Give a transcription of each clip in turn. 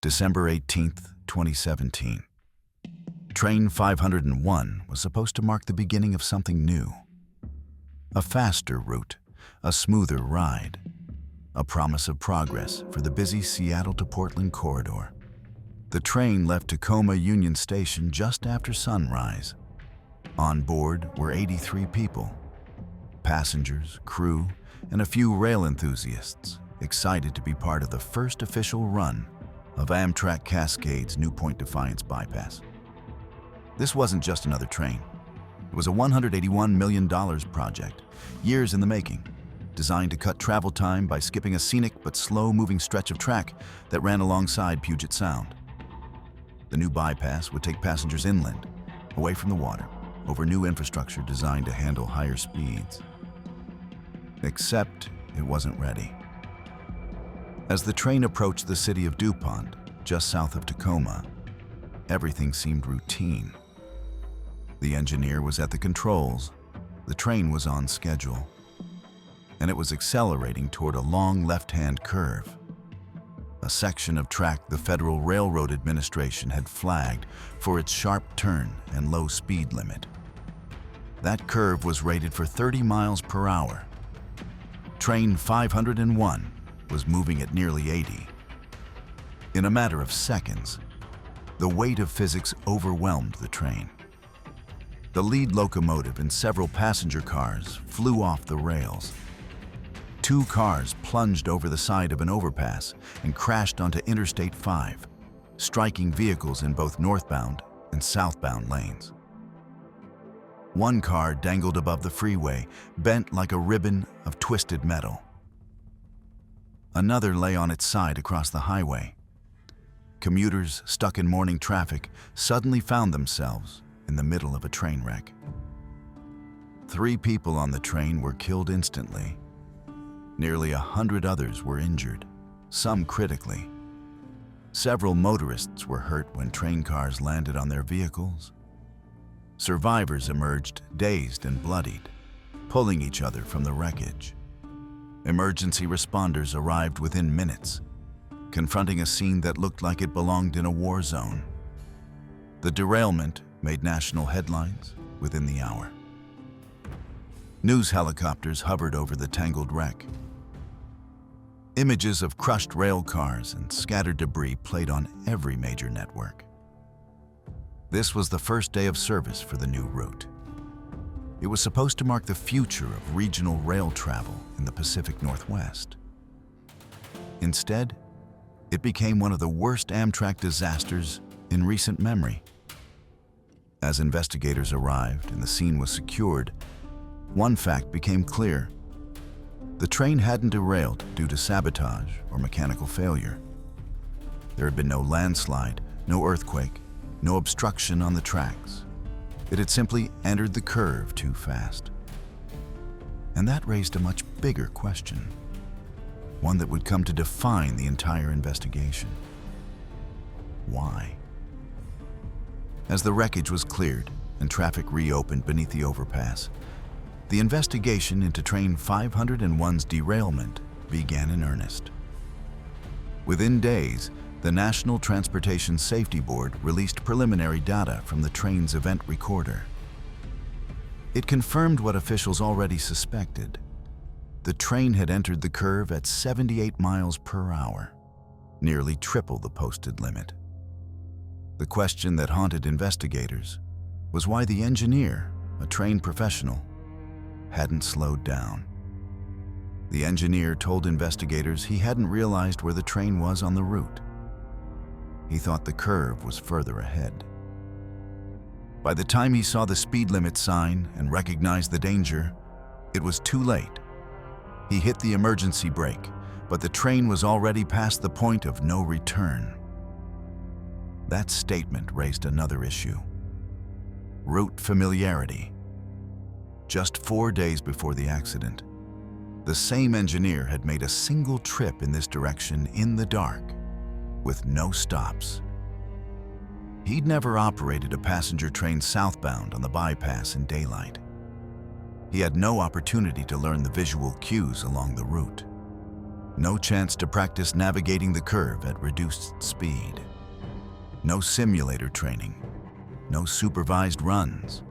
December 18th, 2017. Train 501 was supposed to mark the beginning of something new. A faster route, a smoother ride, a promise of progress for the busy Seattle to Portland corridor. The train left Tacoma Union Station just after sunrise. On board were 83 people, passengers, crew, and a few rail enthusiasts excited to be part of the first official run of Amtrak Cascades' new Point Defiance Bypass. This wasn't just another train. It was a $181 million project, years in the making, designed to cut travel time by skipping a scenic but slow-moving stretch of track that ran alongside Puget Sound. The new bypass would take passengers inland, away from the water, over new infrastructure designed to handle higher speeds. Except it wasn't ready. As the train approached the city of DuPont, just south of Tacoma, everything seemed routine. The engineer was at the controls, the train was on schedule, and it was accelerating toward a long left-hand curve, a section of track the Federal Railroad Administration had flagged for its sharp turn and low speed limit. That curve was rated for 30 miles per hour. Train 501 was moving at nearly 80. In a matter of seconds, the weight of physics overwhelmed the train. The lead locomotive and several passenger cars flew off the rails. Two cars plunged over the side of an overpass and crashed onto Interstate 5, striking vehicles in both northbound and southbound lanes. One car dangled above the freeway, bent like a ribbon of twisted metal. Another lay on its side across the highway. Commuters stuck in morning traffic suddenly found themselves in the middle of a train wreck. 3 people on the train were killed instantly. Nearly 100 others were injured, some critically. Several motorists were hurt when train cars landed on their vehicles. Survivors emerged dazed and bloodied, pulling each other from the wreckage. Emergency responders arrived within minutes, confronting a scene that looked like it belonged in a war zone. The derailment made national headlines within the hour. News helicopters hovered over the tangled wreck. Images of crushed rail cars and scattered debris played on every major network. This was the first day of service for the new route. It was supposed to mark the future of regional rail travel in the Pacific Northwest. Instead, it became one of the worst Amtrak disasters in recent memory. As investigators arrived and the scene was secured, one fact became clear. The train hadn't derailed due to sabotage or mechanical failure. There had been no landslide, no earthquake, no obstruction on the tracks. It had simply entered the curve too fast. And that raised a much bigger question, one that would come to define the entire investigation. Why? As the wreckage was cleared and traffic reopened beneath the overpass, the investigation into Train 501's derailment began in earnest. Within days, the National Transportation Safety Board released preliminary data from the train's event recorder. It confirmed what officials already suspected. The train had entered the curve at 78 miles per hour, nearly triple the posted limit. The question that haunted investigators was why the engineer, a trained professional, hadn't slowed down. The engineer told investigators he hadn't realized where the train was on the route. He thought the curve was further ahead. By the time he saw the speed limit sign and recognized the danger, it was too late. He hit the emergency brake, but the train was already past the point of no return. That statement raised another issue: route familiarity. Just 4 days before the accident, the same engineer had made a single trip in this direction in the dark, with no stops. He'd never operated a passenger train southbound on the bypass in daylight. He had no opportunity to learn the visual cues along the route. No chance to practice navigating the curve at reduced speed. No simulator training. No supervised runs.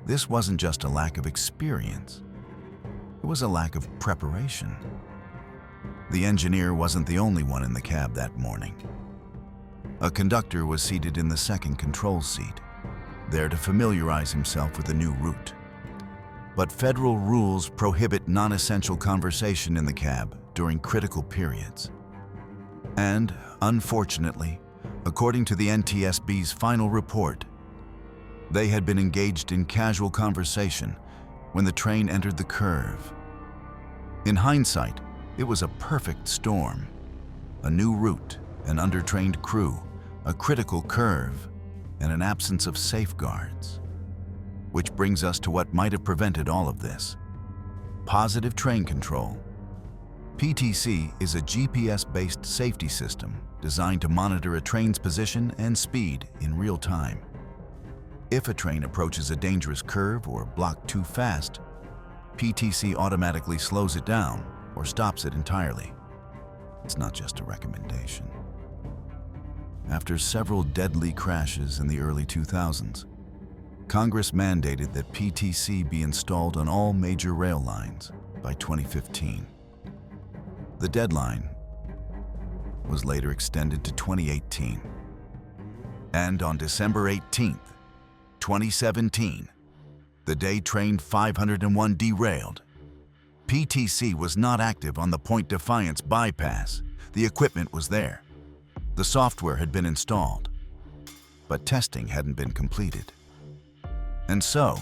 This wasn't just a lack of experience. It was a lack of preparation. The engineer wasn't the only one in the cab that morning. A conductor was seated in the second control seat, there to familiarize himself with the new route. But federal rules prohibit non-essential conversation in the cab during critical periods. And, unfortunately, according to the NTSB's final report, they had been engaged in casual conversation when the train entered the curve. In hindsight, it was a perfect storm. A new route, an undertrained crew, a critical curve, and an absence of safeguards. Which brings us to what might have prevented all of this. Positive train control. PTC is a GPS-based safety system designed to monitor a train's position and speed in real time. If a train approaches a dangerous curve or block too fast, PTC automatically slows it down or stops it entirely. It's not just a recommendation. After several deadly crashes in the early 2000s, Congress mandated that PTC be installed on all major rail lines by 2015. The deadline was later extended to 2018. And on December 18th, 2017, the day Train 501 derailed, PTC was not active on the Point Defiance Bypass. The equipment was there. The software had been installed, but testing hadn't been completed. And so,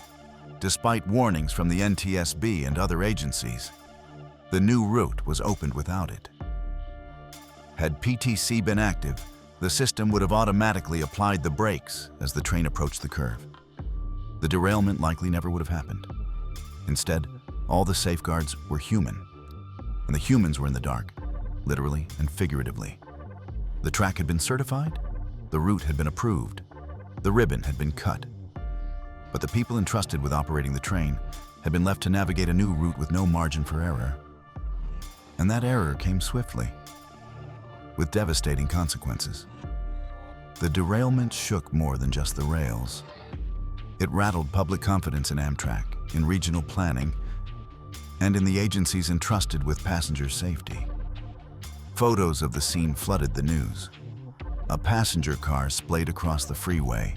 despite warnings from the NTSB and other agencies, the new route was opened without it. Had PTC been active, the system would have automatically applied the brakes as the train approached the curve. The derailment likely never would have happened. Instead, all the safeguards were human, and the humans were in the dark, literally and figuratively. The track had been certified, the route had been approved, the ribbon had been cut. But the people entrusted with operating the train had been left to navigate a new route with no margin for error. And that error came swiftly, with devastating consequences. The derailment shook more than just the rails. It rattled public confidence in Amtrak, in regional planning, and in the agencies entrusted with passenger safety. Photos of the scene flooded the news. A passenger car splayed across the freeway,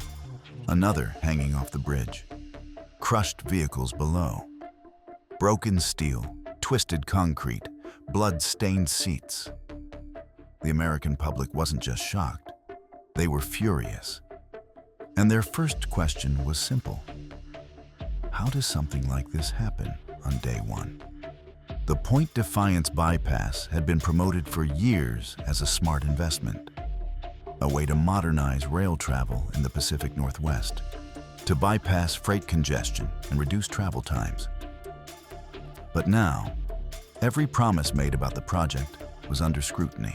another hanging off the bridge. Crushed vehicles below. Broken steel, twisted concrete, blood-stained seats. The American public wasn't just shocked, they were furious. And their first question was simple. How does something like this happen on day one? The Point Defiance Bypass had been promoted for years as a smart investment, a way to modernize rail travel in the Pacific Northwest, to bypass freight congestion and reduce travel times. But now, every promise made about the project was under scrutiny.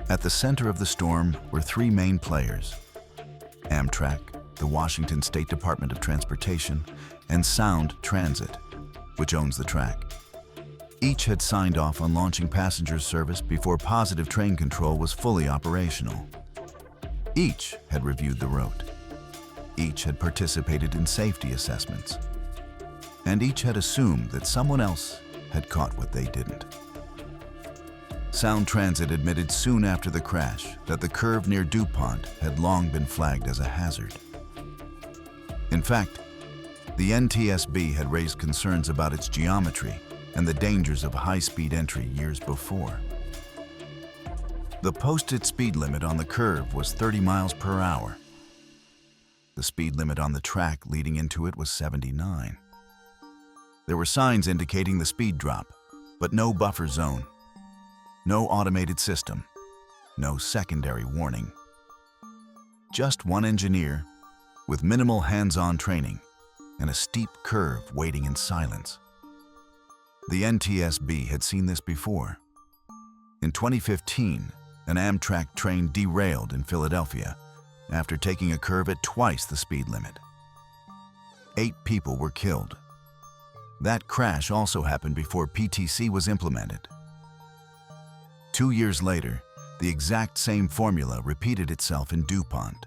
At the center of the storm were three main players: Amtrak, the Washington State Department of Transportation, and Sound Transit, which owns the track. Each had signed off on launching passenger service before positive train control was fully operational. Each had reviewed the route. Each had participated in safety assessments. And each had assumed that someone else had caught what they didn't. Sound Transit admitted soon after the crash that the curve near DuPont had long been flagged as a hazard. In fact, the NTSB had raised concerns about its geometry and the dangers of high-speed entry years before. The posted speed limit on the curve was 30 miles per hour. The speed limit on the track leading into it was 79. There were signs indicating the speed drop, but no buffer zone, no automated system, no secondary warning. Just one engineer with minimal hands-on training and a steep curve waiting in silence. The NTSB had seen this before. In 2015, an Amtrak train derailed in Philadelphia after taking a curve at twice the speed limit. 8 people were killed. That crash also happened before PTC was implemented, 2 years later, the exact same formula repeated itself in DuPont.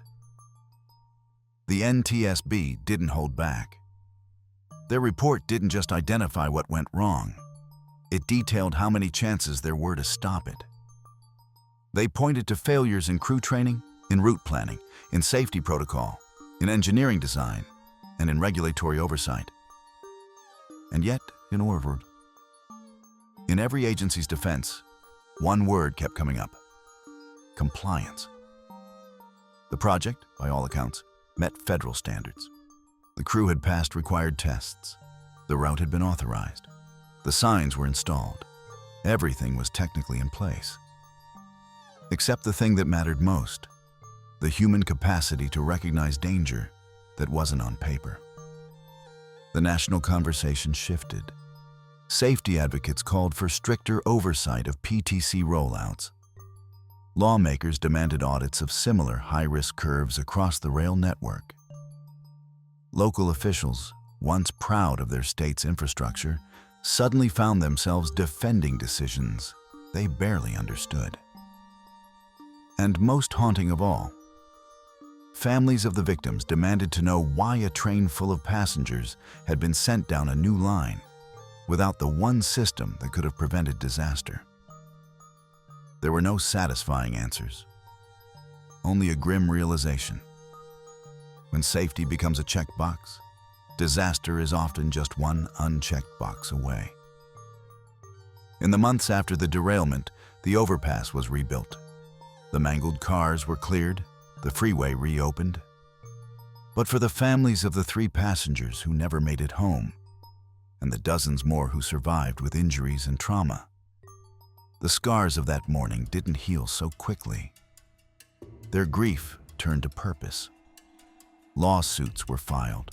The NTSB didn't hold back. Their report didn't just identify what went wrong. It detailed how many chances there were to stop it. They pointed to failures in crew training, in route planning, in safety protocol, in engineering design, and in regulatory oversight. And yet, in Onboard, in every agency's defense, one word kept coming up: compliance. The project, by all accounts, met federal standards. The crew had passed required tests. The route had been authorized. The signs were installed. Everything was technically in place. Except the thing that mattered most: the human capacity to recognize danger that wasn't on paper. The national conversation shifted. Safety advocates called for stricter oversight of PTC rollouts. Lawmakers demanded audits of similar high-risk curves across the rail network. Local officials, once proud of their state's infrastructure, suddenly found themselves defending decisions they barely understood. And most haunting of all, families of the victims demanded to know why a train full of passengers had been sent down a new line without the one system that could have prevented disaster. There were no satisfying answers, only a grim realization. When safety becomes a checkbox, disaster is often just one unchecked box away. In the months after the derailment, the overpass was rebuilt. The mangled cars were cleared, the freeway reopened. But for the families of the 3 passengers who never made it home, and the dozens more who survived with injuries and trauma, the scars of that morning didn't heal so quickly. Their grief turned to purpose. Lawsuits were filed.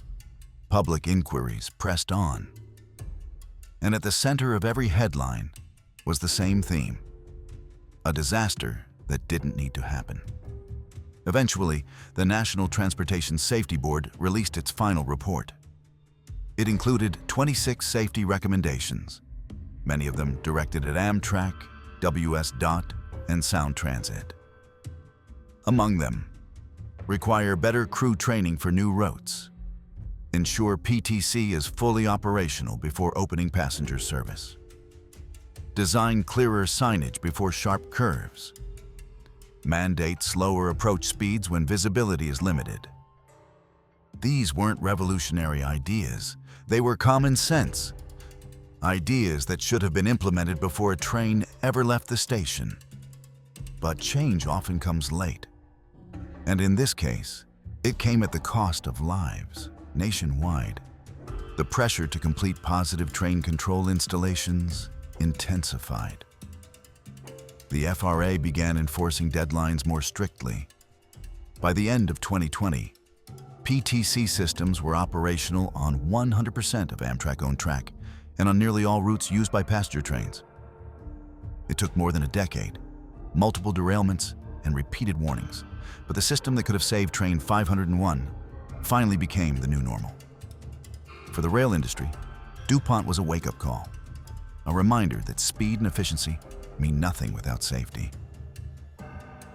Public inquiries pressed on. And at the center of every headline was the same theme: a disaster that didn't need to happen. Eventually, the National Transportation Safety Board released its final report. It included 26 safety recommendations, many of them directed at Amtrak, WS.DOT, and Sound Transit. Among them, require better crew training for new routes, ensure PTC is fully operational before opening passenger service, design clearer signage before sharp curves, mandate slower approach speeds when visibility is limited. These weren't revolutionary ideas, they were common sense. Ideas that should have been implemented before a train ever left the station. But change often comes late. And in this case, it came at the cost of lives nationwide. The pressure to complete positive train control installations intensified. The FRA began enforcing deadlines more strictly. By the end of 2020, PTC systems were operational on 100% of Amtrak-owned track and on nearly all routes used by passenger trains. It took more than a decade, multiple derailments, and repeated warnings, but the system that could have saved train 501 finally became the new normal. For the rail industry, DuPont was a wake-up call, a reminder that speed and efficiency mean nothing without safety.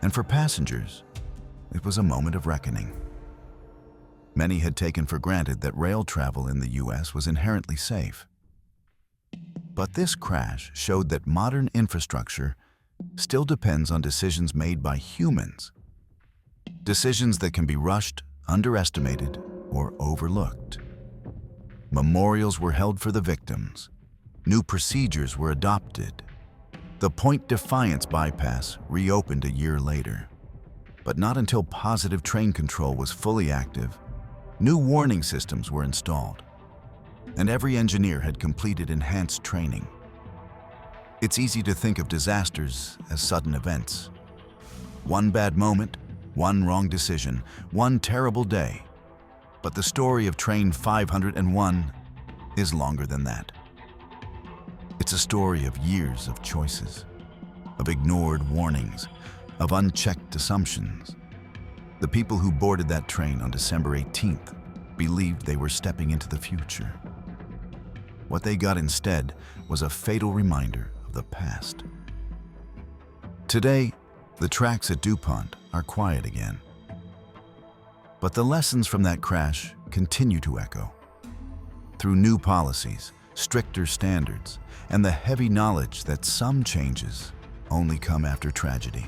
And for passengers, it was a moment of reckoning. Many had taken for granted that rail travel in the US was inherently safe. But this crash showed that modern infrastructure still depends on decisions made by humans. Decisions that can be rushed, underestimated, or overlooked. Memorials were held for the victims. New procedures were adopted. The Point Defiance Bypass reopened a year later. But not until positive train control was fully active, new warning systems were installed, and every engineer had completed enhanced training. It's easy to think of disasters as sudden events. One bad moment, one wrong decision, one terrible day. But the story of Train 501 is longer than that. It's a story of years of choices, of ignored warnings, of unchecked assumptions. The people who boarded that train on December 18th believed they were stepping into the future. What they got instead was a fatal reminder of the past. Today, the tracks at DuPont are quiet again. But the lessons from that crash continue to echo. Through new policies, stricter standards, and the heavy knowledge that some changes only come after tragedy.